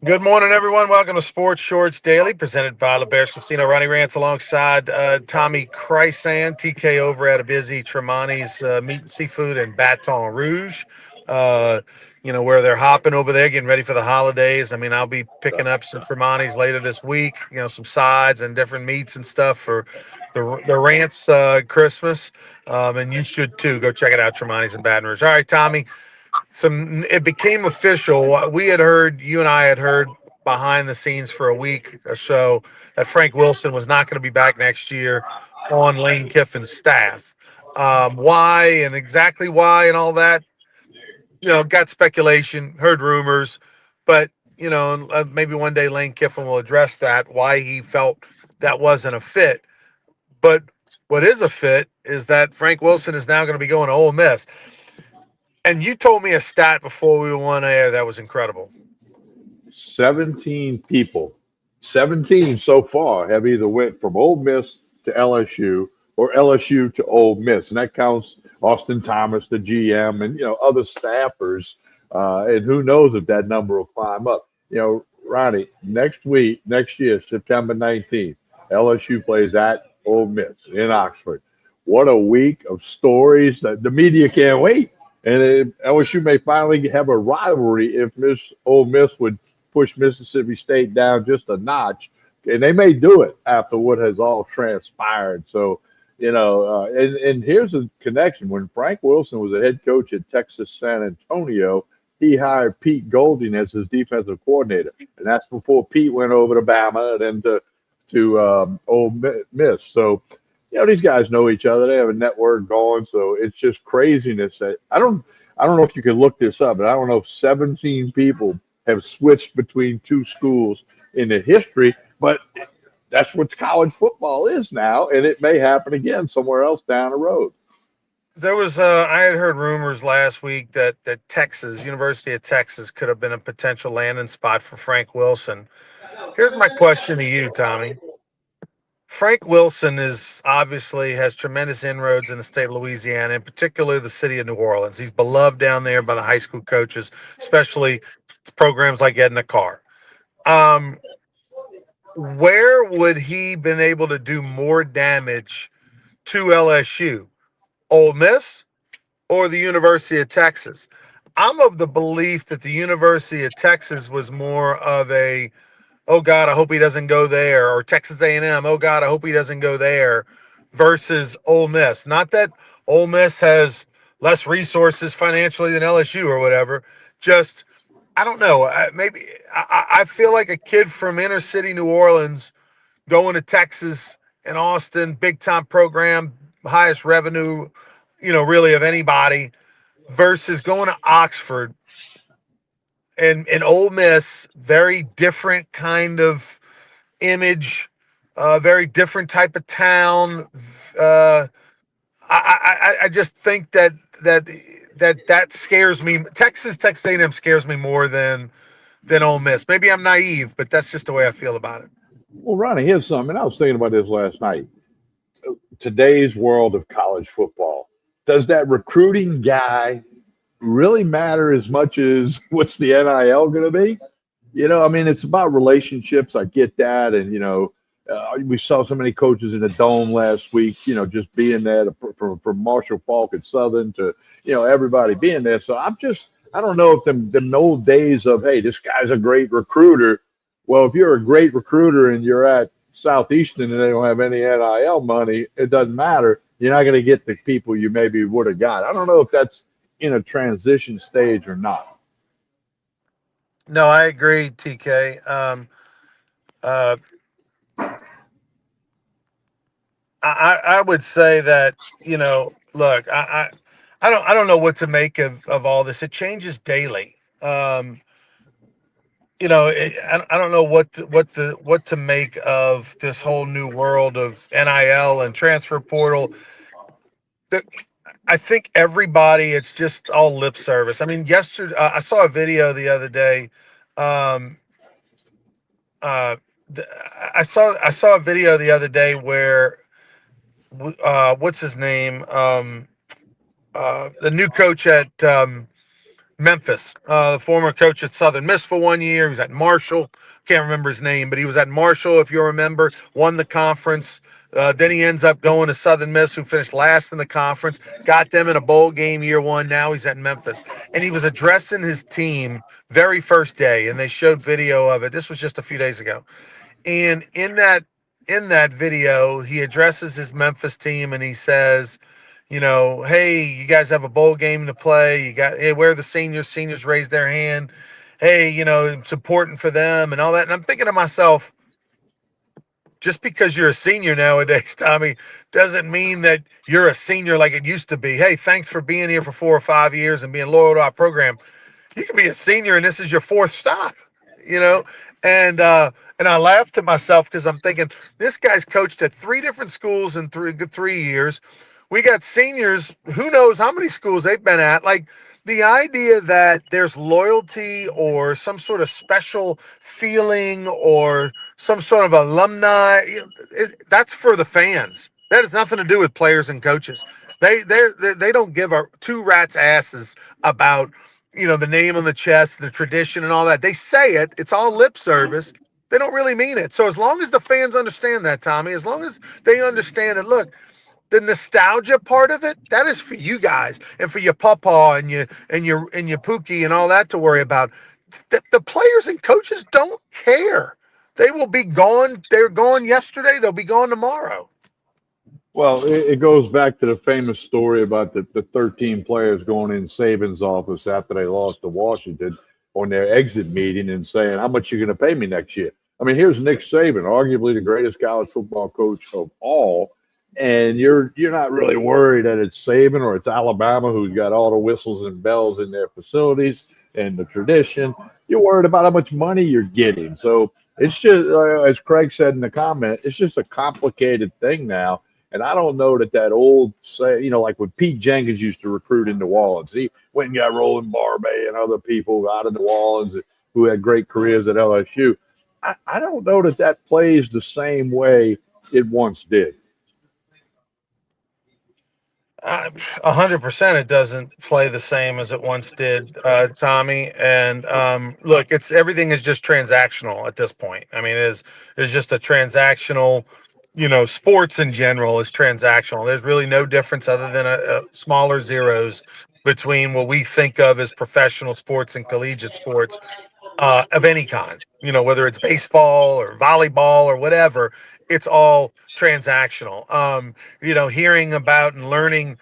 Good morning, everyone. Welcome to Sports Shorts Daily, presented by LeBear's Casino. Ronnie Rantz alongside Tommy Krysan, TK over at a busy Tremonti's Meat and Seafood in Baton Rouge. Uh, where they're hopping over there, getting ready for the holidays. I mean, I'll be picking up some Tremonti's later this week, some sides and different meats and stuff for the Rantz Christmas. And you should too. Go check it out, Tremonti's in Baton Rouge. All right, Tommy, it became official. We had heard, you and I had heard behind the scenes for a week or so that Frank Wilson was not going to be back next year on Lane Kiffin's staff. Why and exactly why and all that, got speculation, heard rumors, but maybe one day Lane Kiffin will address that, why he felt that wasn't a fit. But what is a fit is that Frank Wilson is now going to be going to Ole Miss. And you told me a stat before we went on air that was incredible. 17 people, 17 so far have either went from Ole Miss to LSU or LSU to Ole Miss, and that counts Austin Thomas, the GM, and other staffers. And who knows if that number will climb up. Ronnie, next year, September 19th, LSU plays at Ole Miss in Oxford. What a week of stories that the media can't wait. And LSU may finally have a rivalry if Ole Miss would push Mississippi State down just a notch, and they may do it after what has all transpired. So, and here's a connection. When Frank Wilson was a head coach at Texas San Antonio, he hired Pete Golding as his defensive coordinator, and that's before Pete went over to Bama and then to Ole Miss. So, these guys know each other. They have a network going, so it's just craziness. That I don't know if you can look this up, but I don't know if 17 people have switched between two schools in the history, but that's what college football is now, and it may happen again somewhere else down the road. There was I had heard rumors last week that Texas, University of Texas, could have been a potential landing spot for Frank Wilson. Here's my question to you, Tommy. Frank Wilson is obviously has tremendous inroads in the state of Louisiana, in particular the city of New Orleans. He's beloved down there by the high school coaches, especially programs like Ed in the Car. Um, where would he been able to do more damage to LSU? Ole Miss or the University of Texas? I'm of the belief that the University of Texas was more of a, oh God, I hope he doesn't go there, or Texas A&M, oh God, I hope he doesn't go there, versus Ole Miss. Not that Ole Miss has less resources financially than LSU or whatever. Just I don't know. Maybe I feel like a kid from inner city New Orleans going to Texas and Austin, big time program, highest revenue, really of anybody, versus going to Oxford and Ole Miss, very different kind of image, very different type of town. Uh, I just think that scares me. Texas A&M scares me more than Ole Miss. Maybe I'm naive, but that's just the way I feel about it. Well, Ronnie, here's something. I was thinking about this last night. Today's world of college football, does that recruiting guy really matter as much as what's the NIL going to be? I mean, it's about relationships. I get that. And, we saw so many coaches in the dome last week, just being there from Marshall Falk at Southern to, everybody being there. So I don't know if them old days of, hey, this guy's a great recruiter. Well, if you're a great recruiter and you're at Southeastern and they don't have any NIL money, it doesn't matter. You're not going to get the people you maybe would have got. I don't know if that's in a transition stage or not. No, I agree, TK. Uh, I would say that look, I don't know what to make of all this. It changes daily. I don't know what to make of this whole new world of NIL and transfer portal. The, I think everybody, it's just all lip service. I mean, yesterday I saw a video the other day. Um, uh, th- I saw a video the other day where what's his name? The new coach at Memphis, the former coach at Southern Miss for 1 year. He was at Marshall. Can't remember his name, but he was at Marshall, if you remember, won the conference. Then he ends up going to Southern Miss, who finished last in the conference, got them in a bowl game year one. Now he's at Memphis. And he was addressing his team very first day, and they showed video of it. This was just a few days ago. And in that video, he addresses his Memphis team and he says, hey, you guys have a bowl game to play. Hey, where are the seniors? Seniors raise their hand. Hey, it's important for them and all that. And I'm thinking to myself, just because you're a senior nowadays, Tommy, doesn't mean that you're a senior like it used to be. Hey, thanks for being here for 4 or 5 years and being loyal to our program. You could be a senior and this is your fourth stop, you know? And I laughed to myself because I'm thinking this guy's coached at three different schools in 3 years. We got seniors, who knows how many schools they've been at. Like the idea that there's loyalty or some sort of special feeling or some sort of alumni, that's for the fans. That has nothing to do with players and coaches. They don't give a two rats asses about the name on the chest, the tradition, and all that. They say it. It's all lip service. They don't really mean it. So as long as the fans understand that, Tommy, as long as they understand it, look, the nostalgia part of it, that is for you guys and for your papa and your Pookie and all that to worry about. The players and coaches don't care. They will be gone. They're gone yesterday. They'll be gone tomorrow. Well, it goes back to the famous story about the 13 players going in Saban's office after they lost to Washington on their exit meeting and saying, "How much you going to pay me next year?" I mean, here's Nick Saban, arguably the greatest college football coach of all, and you're not really worried that it's Saban or it's Alabama who's got all the whistles and bells in their facilities and the tradition. You're worried about how much money you're getting. So it's just, as Craig said in the comment, it's just a complicated thing now. And I don't know that old say, like when Pete Jenkins used to recruit in New Orleans, he went and got Roland Barbay and other people out of New Orleans who had great careers at LSU. I don't know that plays the same way it once did. 100%, it doesn't play the same as it once did, Tommy. And look, everything is just transactional at this point. I mean, it's just a transactional. Sports in general is transactional. There's really no difference other than a smaller zeros between what we think of as professional sports and collegiate sports of any kind, whether it's baseball or volleyball or whatever, it's all transactional. Hearing about and learning,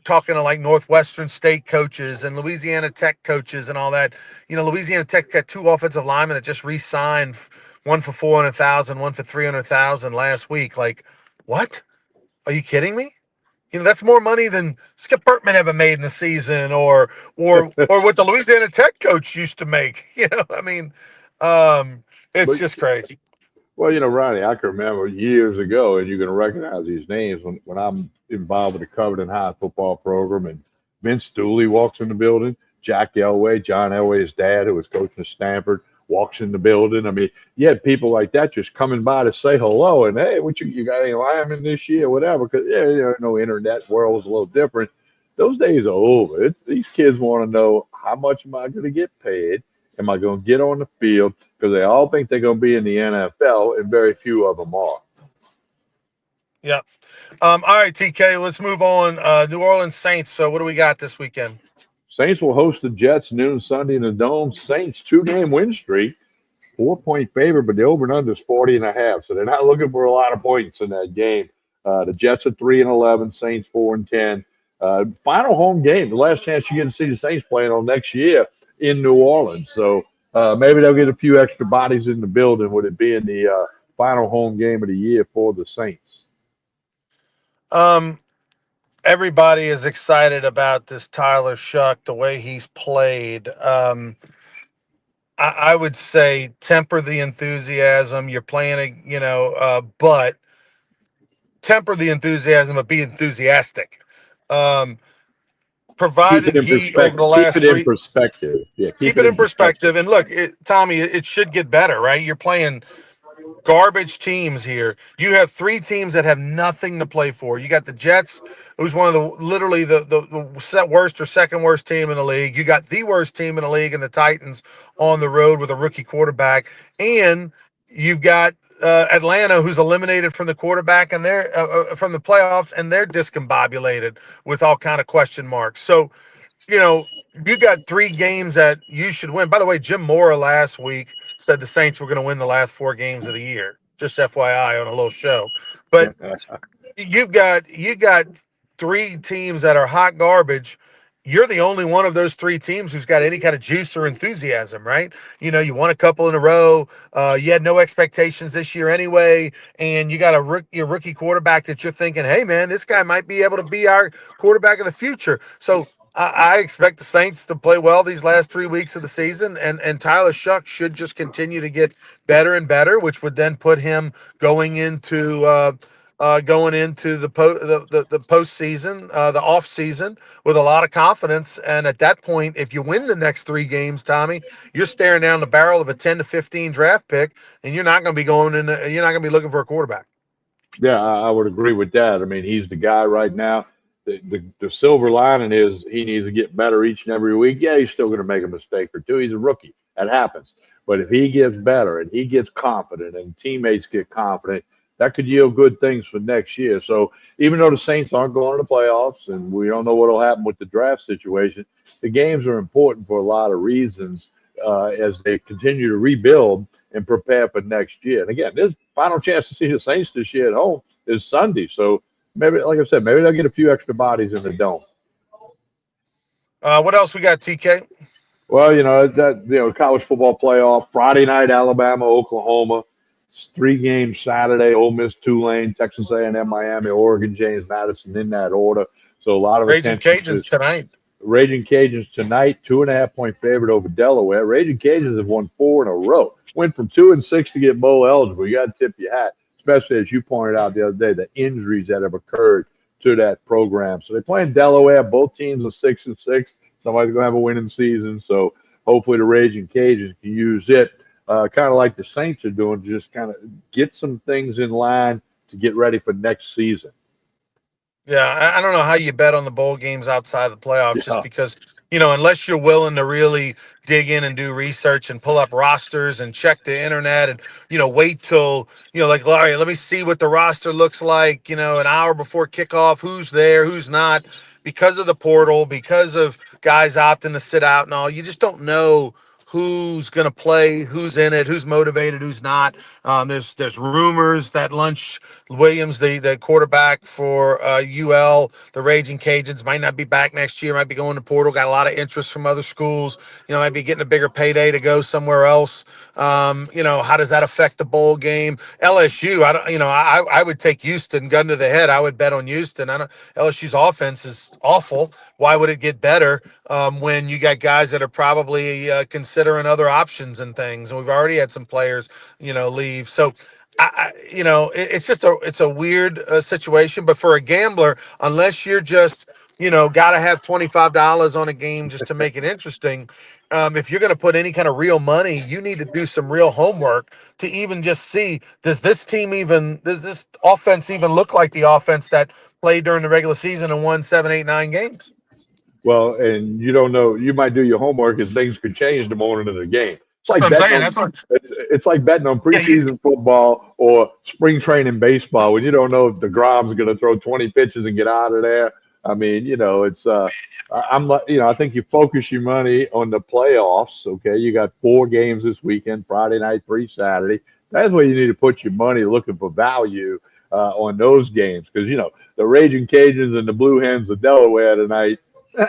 talking to like Northwestern State coaches and Louisiana Tech coaches and all that. Louisiana Tech got two offensive linemen that just re-signed, one for 400,000, one for 300,000 last week. Like, what? Are you kidding me? That's more money than Skip Bertman ever made in the season, or what the Louisiana Tech coach used to make. I mean, it's But just crazy. well, Ronnie, I can remember years ago, and you're going to recognize these names when I'm involved with the Covington High football program, and Vince Dooley walks in the building, Jack Elway, John Elway's dad, who was coaching at Stanford, walks in the building. I mean, you had people like that just coming by to say hello and, hey, what you got any linemen this year, whatever, because no internet world was a little different. Those days are over. These kids want to know, how much am I going to get paid? Am I going to get on the field? Because they all think they're going to be in the NFL, and very few of them are. Yeah. All right, TK, let's move on. New Orleans Saints. So what do we got this weekend? Saints will host the Jets noon Sunday in the Dome. Saints 2-game win streak, 4-point favorite, but the over and under is 40.5. So they're not looking for a lot of points in that game. The Jets are 3-11, Saints 4-10. Final home game, the last chance you get to see the Saints playing on next year in New Orleans. So maybe they'll get a few extra bodies in the building with it being the final home game of the year for the Saints. Everybody is excited about this Tyler Shuck, the way he's played. I would say temper the enthusiasm. You're playing, but temper the enthusiasm, but be enthusiastic. Provided he over the last keep it in perspective. Yeah, keep it in perspective. And look, Tommy, it should get better, right? You're playing garbage teams here. You have three teams that have nothing to play for. You got the Jets, who's one of the literally the worst or second worst team in the league. You got the worst team in the league, and the Titans on the road with a rookie quarterback, and you've got Atlanta, who's eliminated from the quarterback and they're from the playoffs, and they're discombobulated with all kind of question marks. So you know, you got three games that you should win. By the way, Jim Mora last week said the Saints were going to win the last four games of the year. Just FYI on a little show. But you got three teams that are hot garbage. You're the only one of those three teams who's got any kind of juice or enthusiasm, right? You won a couple in a row. You had no expectations this year anyway, and you got your rookie quarterback that you're thinking, hey man, this guy might be able to be our quarterback of the future. So I expect the Saints to play well these last 3 weeks of the season, and Tyler Shuck should just continue to get better and better, which would then put him going into the postseason, the off season, with a lot of confidence. And at that point, if you win the next three games, Tommy, you're staring down the barrel of a 10 to 15 draft pick, and you're not going to be going in. You're not going to be looking for a quarterback. Yeah, I would agree with that. I mean, he's the guy right now. The silver lining is he needs to get better each and every week. Yeah, he's still going to make a mistake or two. He's a rookie. That happens. But if he gets better and he gets confident and teammates get confident, that could yield good things for next year. So even though the Saints aren't going to the playoffs and we don't know what will happen with the draft situation, the games are important for a lot of reasons as they continue to rebuild and prepare for next year. And again, this final chance to see the Saints this year at home is Sunday. So maybe, like I said, maybe they'll get a few extra bodies in the dome. What else we got, TK? Well, college football playoff Friday night, Alabama, Oklahoma. It's 3 games Saturday. Ole Miss, Tulane, Texas A&M, Miami, Oregon, James Madison in that order. So a lot of Raging attention to Cajuns tonight. Raging Cajuns tonight, 2.5 point favorite over Delaware. Raging Cajuns have won 4 in a row. Went from 2-6 to get bowl eligible. You got to tip your hat, especially as you pointed out the other day, the injuries that have occurred to that program. So they play in Delaware. Both teams are 6-6. Somebody's going to have a winning season. So hopefully the Raging Cajuns can use it, kind of like the Saints are doing, to just kind of get some things in line to get ready for next season. Yeah, I don't know how you bet on the bowl games outside the playoffs, just Yeah. because, unless you're willing to really dig in and do research and pull up rosters and check the internet and, wait till, like, all right, let me see what the roster looks like, an hour before kickoff, who's there, who's not, because of the portal, because of guys opting to sit out and all. You just don't know who's going to play, who's in it, who's motivated, who's not. There's rumors that Lunch Williams, the quarterback for UL, the Raging Cajuns, might not be back next year, might be going to portal, got a lot of interest from other schools, might be getting a bigger payday to go somewhere else. How does that affect the bowl game? LSU, I don't, I would take Houston, gun to the head. I would bet on Houston. LSU's offense is awful. Why would it get better when you got guys that are probably considering other options and things? And we've already had some players, leave. So it's a weird situation. But for a gambler, unless you're just, got to have $25 on a game just to make it interesting. If you're going to put any kind of real money, you need to do some real homework to even just see, does this offense even look like the offense that played during the regular season and won 7, 8, 9 games? Well, and you don't know. You might do your homework, as things could change the morning of the game. It's That's like what I'm betting saying. on That's what. it's like betting on Yeah, preseason football or spring training baseball when you don't know if the Grom's going to throw 20 pitches and get out of there. I mean, it's I'm like, I think you focus your money on the playoffs. Okay, you got 4 games this weekend, Friday night, 3 Saturday. That's where you need to put your money, looking for value on those games, because the Raging Cajuns and the Blue Hens of Delaware tonight.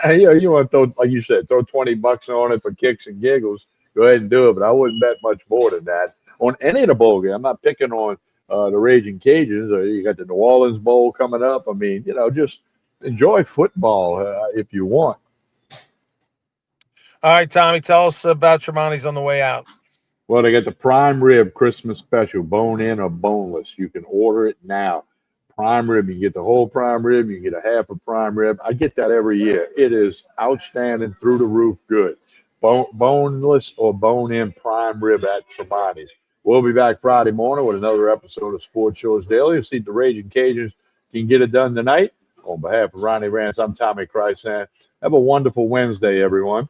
You want to throw, like you said, throw $20 on it for kicks and giggles. Go ahead and do it, but I wouldn't bet much more than that on any of the bowl games. I'm not picking on the Raging Cajuns. Or you got the New Orleans Bowl coming up. I mean, just enjoy football if you want. All right, Tommy, tell us about Tremonti's on the way out. Well, they got the prime rib Christmas special, bone in or boneless. You can order it now. Prime rib, you can get the whole prime rib, you can get a half a prime rib. I get that every year. It is outstanding, through the roof good. Boneless or bone in prime rib at Tremonti's. We'll be back Friday morning with another episode of Sports Shores Daily. See if the Raging Cajuns can get it done tonight. On behalf of Ronnie Rantz, I'm Tommy Krysan. Have a wonderful Wednesday, everyone.